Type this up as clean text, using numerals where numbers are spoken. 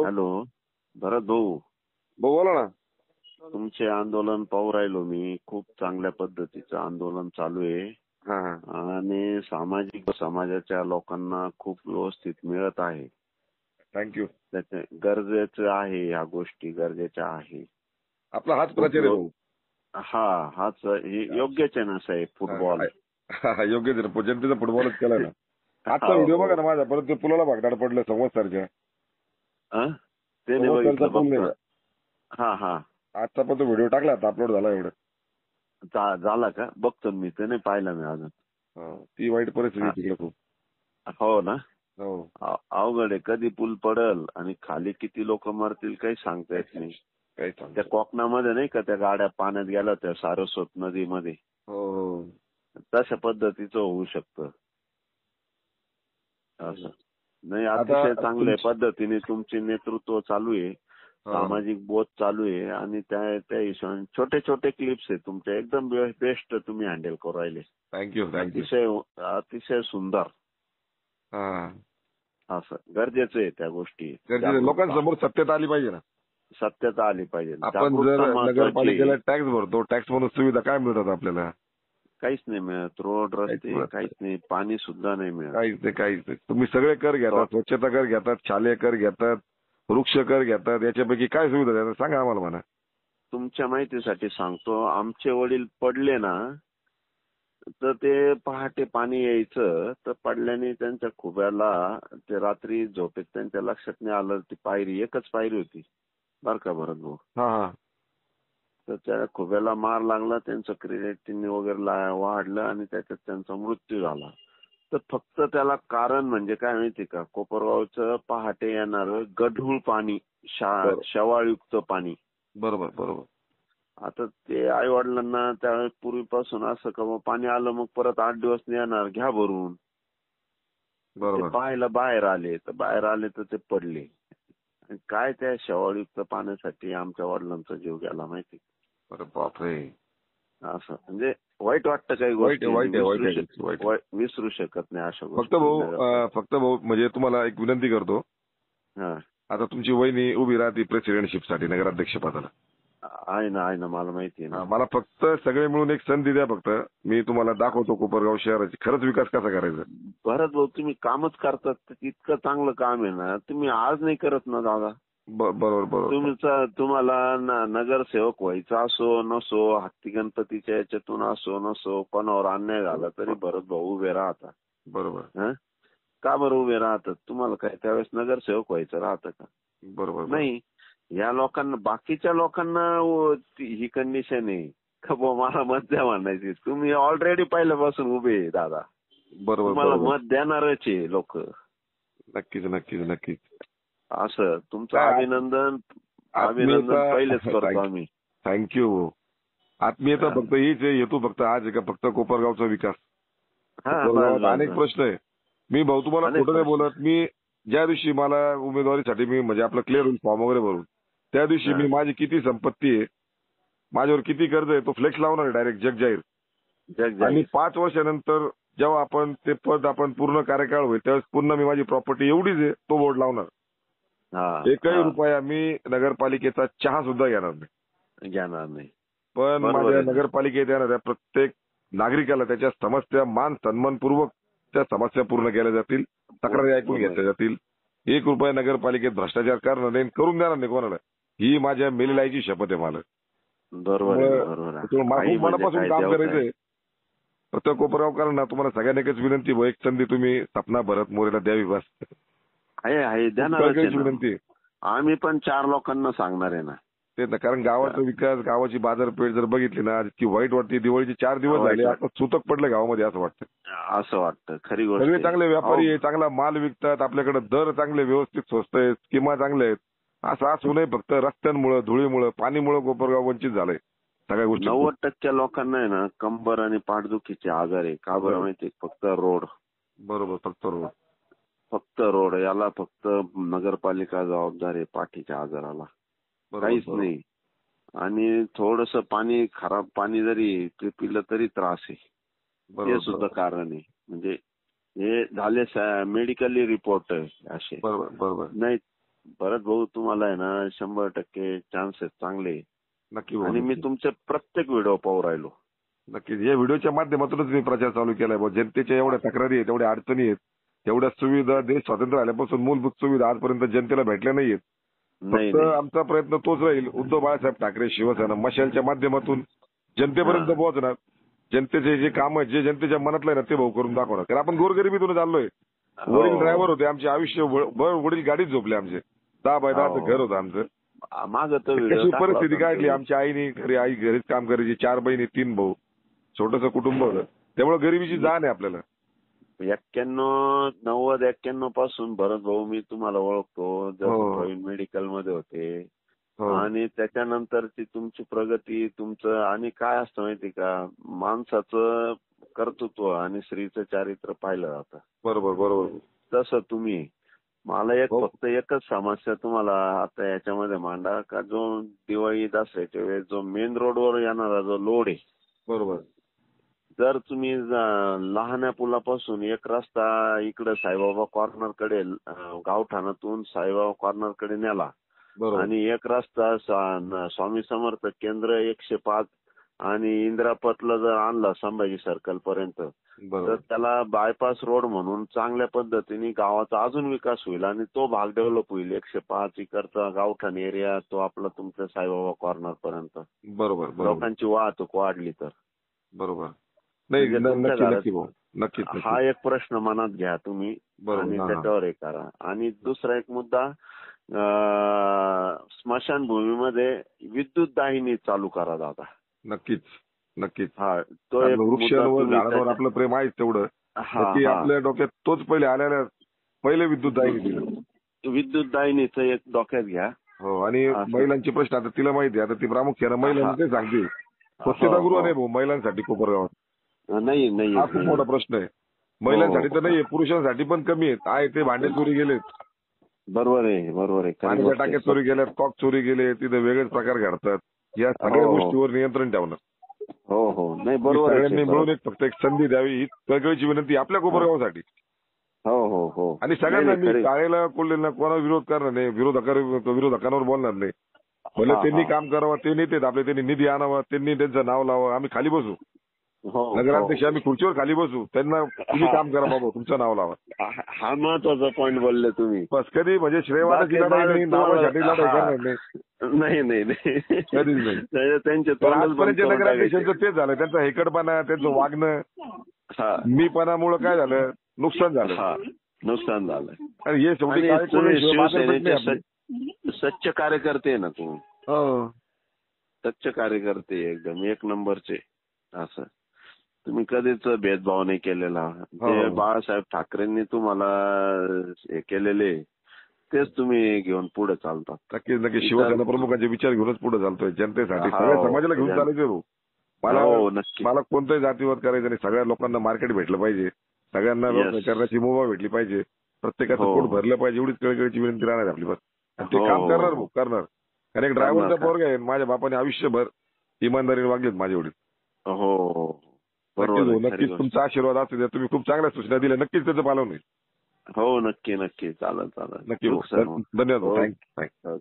Hello. भरत भाऊ, बोला ना. तुमचे आंदोलन पाहू राहिलो मी. खूप चांगल्या पद्धतीचं आंदोलन चालू आहे हा हा. आणि सामाजिक समाजाच्या लोकांना खूप व्यवस्थित मिळत आहे. थँक्यू. त्याचे गरजेचं आहे, ह्या गोष्टी गरजेच्या आहे. आपला हाच प्रचार आहे भाऊ. हाच हे योग्यच आहे ना साहेब. फुटबॉल योग्यच आहे. जनतेचा फुटबॉलच केलाय ना. आजचा हो, व्हिडिओ बघा हो. ना माझा. परत ते पुलाला भागदाड पडलं संवत्सरच्या. ते नाही बघितलं बघतो. हा. आजचा पण तो व्हिडिओ टाकला आता, अपलोड झाला एवढं. झाला का? बघतो मी. ते नाही पाहिलं मी अजून. ती वाईट परिस्थिती तिकडे खूप. हो ना. हो. अवघड आहे. कधी पूल पडल आणि खाली किती लोक मरतील काही सांगता येत नाही. काही त्या कोकणामध्ये नाही का त्या गाड्या पाण्यात गेल्या होत्या सारस्वत नदीमध्ये. हो. तशा पद्धतीचं होऊ शकतं असं. नाही, अतिशय चांगल्या पद्धतीने तुमचे नेतृत्व चालू आहे. सामाजिक बोध चालू आहे आणि त्या हिशोबाने छोटे छोटे क्लिप्स आहेत तुमच्या. एकदम बेस्ट तुम्ही हँडल करू राहिले. थँक्यू. अतिशय सुंदर. असं गरजेचं आहे त्या गोष्टी. लोकांसमोर सत्यता आली पाहिजे ना. सत्यता आली पाहिजे. आपण जर नगरपालिकेला टॅक्स भरतो, टॅक्स म्हणून सुविधा काय मिळतात आपल्याला? काहीच नाही मिळत. रोड रस्ते काहीच नाही. पाणी सुद्धा नाही मिळत. काहीच नाही. तुम्ही सगळे कर घेतात. स्वच्छता कर घेतात, शालेय कर घेतात, वृक्ष कर घेतात. याच्यापैकी काय सुविधा देतात सांगा आम्हाला म्हणा. तुमच्या माहितीसाठी सांगतो. आमचे वडील पडले ना तर ते पहाटे पाणी यायचं तर पडल्याने त्यांच्या खुब्याला ते रात्री झोपेत त्यांच्या लक्षात नाही आलं. ती पायरी एकच पायरी होती बर का भरत भाऊ. तर त्या खुब्याला मार लागला. त्यांचं क्रिएटिन वगैरे वाढलं आणि त्याच्यात त्यांचा मृत्यू झाला. तर फक्त त्याला कारण म्हणजे काय माहिती का? कोपरगावचं पहाटे येणारं गढूळ पाणी, शेवाळयुक्त पाणी. बरोबर. आता ते आई वडिलांना त्या पूर्वीपासून असं का मग पाणी आलं मग परत 8 दिवस नाही येणार, घ्या भरून. ते पाहायला बाहेर आले तर ते पडले. काय त्या शेवाळयुक्त पाण्यासाठी आमच्या वडिलांचा जीव गेला माहिती. अरे बापरे. असं म्हणजे वाईट वाटतं. काही गोष्टी विसरू शकत नाही अशा गोष्टी. फक्त भाऊ म्हणजे तुम्हाला एक विनंती करतो. आता तुमची वहिनी उभी राहते प्रेसिडेंटशिपसाठी नगराध्यक्ष पदाला. आहे ना मला माहिती आहे ना. मला फक्त सगळे मिळून एक संधी द्या. फक्त मी तुम्हाला दाखवतो कोपरगाव शहराची खरंच विकास कसा करायचा. भरत भाऊ, तुम्ही कामच करतात. इतकं चांगलं काम आहे ना. तुम्ही आज नाही करत ना दादा. बरोबर. तुम्हाला नगरसेवक व्हायचं असो नसो, हत्ती गणपतीच्या याच्यातून असो नसो, कोणावर अन्याय झाला तरी भरत भाऊ उभे राहतात. बरोबर. का बरं उभे राहतात? तुम्हाला काय त्यावेळेस नगरसेवक व्हायचं राहतं का? बरोबर नाही. या लोकांना, बाकीच्या लोकांना ही कंडिशन आहे का मला मत द्या म्हणायची. तुम्ही ऑलरेडी पहिल्यापासून उभे दादा. बरोबर. तुम्हाला मत देणारच आहे लोक. नक्कीच. असं तुमचं अभिनंदन पहिलेच करतो आम्ही. थँक्यू. आत्मीयता फक्त हीच आहे. हेतू फक्त आज आहे का फक्त कोपरगावचा विकास. अनेक प्रश्न आहे. मी भाऊ तुम्हाला खोटं नाही बोलत. मी ज्या दिवशी मला उमेदवारीसाठी मी म्हणजे आपलं क्लिअर होईल फॉर्म वगैरे भरून, त्या दिवशी मी माझी किती संपत्ती आहे, माझ्यावर किती कर्ज आहे तो फ्लेक्स लावणार आहे डायरेक्ट जगजाहीर. आणि 5 वर्षानंतर जेव्हा आपण ते पद आपण पूर्ण कार्यकाळ होईल त्यावेळेस पुन्हा मी माझी प्रॉपर्टी एवढीच आहे तो बोर्ड लावणार. एकही रुपया मी नगरपालिकेचा चहा सुद्धा घेणार नाही. पण माझ्या नगरपालिकेत येणाऱ्या प्रत्येक नागरिकाला त्याच्या समस्या मान सन्मानपूर्वक त्या समस्या पूर्ण केल्या जातील, तक्रारी ऐकून घेतल्या जातील. 1 रुपया नगरपालिकेत भ्रष्टाचार करणार नाही, करून देणार नाही कोणाला. ही माझ्या मेलेल्या आईची शपथ आहे मला. मला खूप मनापासून काम करायचंय. प्रत्येक कोपरगावकरांना तुम्हाला सगळ्यांना एकच विनंती, एक संधी तुम्ही सपना भरत मोरेला द्यावी बस. आहे विनंती. आम्ही पण 4 लोकांना सांगणार आहे ना. तेच ना. कारण गावाचा विकास, गावाची बाजारपेठ जर बघितली ना की वाईट वाटते. दिवाळीचे 4 दिवस झाले आता सुतक पडलं गावामध्ये असं वाटतं. खरी गोष्ट. सगळे चांगले व्यापारी आहे, चांगला माल विकतात, आपल्याकडे दर चांगले व्यवस्थित स्वस्त आहेत, स्कीमा चांगल्या आहेत. असं असू नये. फक्त रस्त्यांमुळे, धुळीमुळे, पाणीमुळे कोपरगाव वंचित झालंय सगळ्या गोष्टी. 90% लोकांना आहे ना कंबर आणि पाठदुखीचे आजार आहे. का बरं माहिती? फक्त रोड. बरोबर. फक्त रोड. याला फक्त नगरपालिका जबाबदार आहे पाठीच्या आजाराला. काहीच नाही. आणि थोडंसं पाणी, खराब पाणी जरी पिलं तरी त्रास आहे. ते सुद्धा कारण आहे. म्हणजे हे झाले मेडिकली रिपोर्ट आहे असे. बरोबर. नाही भरत भाऊ तुम्हाला आहे ना 100% चान्सेस चांगले. नक्की भाऊ, आणि मी नक्की. तुमचे प्रत्येक व्हिडिओ पाहू राहिलो. नक्कीच या व्हिडिओच्या माध्यमातूनच मी प्रचार चालू केलाय भाऊ. जनतेच्या एवढ्या तक्रारी आहेत, एवढ्या अडचणी आहेत, एवढ्या सुविधा देश स्वातंत्र्य आल्यापासून मूलभूत सुविधा आजपर्यंत जनतेला भेटल्या नाहीयेत. नाही फक्त नाही आमचा प्रयत्न तोच राहील, उद्धव बाळासाहेब ठाकरे शिवसेना मशालच्या माध्यमातून जनतेपर्यंत पोहोचणार. जनतेचे जे काम जे जनतेच्या मनातलं आहे ना ते भाऊ करून दाखवणार. कारण आपण गोरगरिबीतून आलोय. वडील ड्रायव्हर होते आमचे, आयुष्य वडील गाडीत झोपले आमचे. 10 बाय 10चं घर होतं आमचं. माझं तर कशी परिस्थिती काढली आमच्या आईने. आई घरीच काम करायची, 4 बहिणी 3 भाऊ, छोटंसं कुटुंब होतं. त्यामुळे गरिबीची जाण आहे आपल्याला. 91-91 पासून भरत भाऊ मी तुम्हाला ओळखतो. जसं प्रवीण मेडिकल मध्ये होते आणि त्याच्यानंतरची तुमची प्रगती तुमचं. आणि काय असतं माहिती का, माणसाचं कर्तृत्व आणि स्त्रीचं चारित्र्य पाहिलं जातं. बरोबर बरोबर. तसं तुम्ही. मला फक्त एकच समस्या तुम्हाला आता याच्यामध्ये मांडा का, जो दिवाळी दसऱ्याच्या वेळेस जो मेन रोडवर येणारा जो लोड आहे, बरोबर, जर तुम्ही लहान्या पुलापासून एक रस्ता इकडे साईबाबा कॉर्नरकडे गावठाणातून साईबाबा कॉर्नरकडे नेला आणि एक रस्ता स्वामी समर्थ केंद्र 105 आणि इंदिरापथला जर आणला संभाजी सर्कल पर्यंत, तर त्याला बायपास रोड म्हणून चांगल्या पद्धतीने गावाचा अजून विकास होईल आणि तो भाग डेव्हलप होईल. 105 इकडचा गावठाण एरिया तो आपला तुमच्या साईबाबा कॉर्नर पर्यंत. बरोबर. लोकांची वाहतूक वाढली तर. बरोबर. नाही नक्की. हा एक प्रश्न मनात घ्या तुम्ही आणि त्याच्यावर हे करा. आणि दुसरा एक मुद्दा, स्मशानभूमीमध्ये विद्युत दाहिनी चालू करा दादा. नक्कीच. हा तो एक वृक्षांवर झाडांवर आपलं प्रेम आहेच तेवढं. आपल्या डोक्यात तोच पहिले विद्युत दाहिनी दिलं. विद्युत दाहिनीचं एक डोक्यात घ्या. हो. आणि महिलांचे प्रश्न आता तिला माहिती आहे, आता ती प्रामुख्यानं महिलांना ते सांगते. स्वच्छतागृह नाही भाऊ महिलांसाठी कोपरगावात. नाही हा खूप मोठा प्रश्न आहे. महिलांसाठी तर नाहीये, पुरुषांसाठी पण कमी आहेत. ते भांडे चोरी गेलेत. बरोबर आहे. पाण्याच्या टाक्यात चोरी गेल्या, कॉक चोरी गेले, तिथे वेगळेच प्रकार घडतात. या सगळ्या गोष्टीवर नियंत्रण ठेवणं. हो. नाही बरोबर. सगळ्यांनी मिळून फक्त एक संधी द्यावी ही कळकळीची विनंती आपल्या कोपरगावासाठी. हो. आणि सगळ्यांना मी शाळेला कोल्हेला कोणाला विरोध करणार नाही, विरोधकांवर बोलणार नाही. भले त्यांनी काम करावं, ते नेते आपले, त्यांनी निधी आणावा, त्यांनी त्यांचं नाव लावा, आम्ही खाली बसू. नगराध्यक्ष आम्ही खुर्चीवर खाली बसू, त्यांना तुम्ही काम करा बाबा, तुमचं नाव लावा. हा महत्वाचा पॉईंट बोलले तुम्ही. बस कधी म्हणजे श्रेयवादाची लढाई नाही, नावासाठी लढाई करणार नाही. नाही कधीच नाही. आजपर्यंत नगराध्यक्षांचं तेच झालं, त्यांचा हेकडपणा, त्यांचं वागणं, मीपणामुळे काय झालं, नुकसान झालं. आणि हे शेवटी सच्च कार्यकर्ते ना तुम्ही. सच्च कार्यकर्ते एकदम एक नंबरचे. असं तुम्ही कधीच भेदभाव नाही केलेला. जे बाळासाहेब ठाकरेंनी तुम्हाला हे केलेले तेच तुम्ही घेऊन पुढे चालतात. नक्कीच. शिवसेना प्रमुखांचे विचार घेऊनच पुढे चालतोय जनतेसाठी, सगळ्या समाजाला घेऊन चालायचे भाऊ. मला कोणताही जातीवाद करायचं नाही. सगळ्या लोकांना मार्केट भेटलं पाहिजे, सगळ्यांना करण्याची मुभा भेटली पाहिजे, प्रत्येकाचं पोट भरलं पाहिजे, एवढीच कळकळीची विनंती राहणार आपली. बस ते काम करणार. कारण एक ड्रायव्हरचा पोरगा आहे, माझ्या बापाने आयुष्यभर इमानदारीने वागलेत माझे वडील. नक्कीच तुमचा आशीर्वाद असू द्या. तुम्ही खूप चांगल्या सूचना दिल्या, नक्कीच त्याचं पालन होईल. हो नक्की चालेल. नक्की. धन्यवाद. थँक्यू.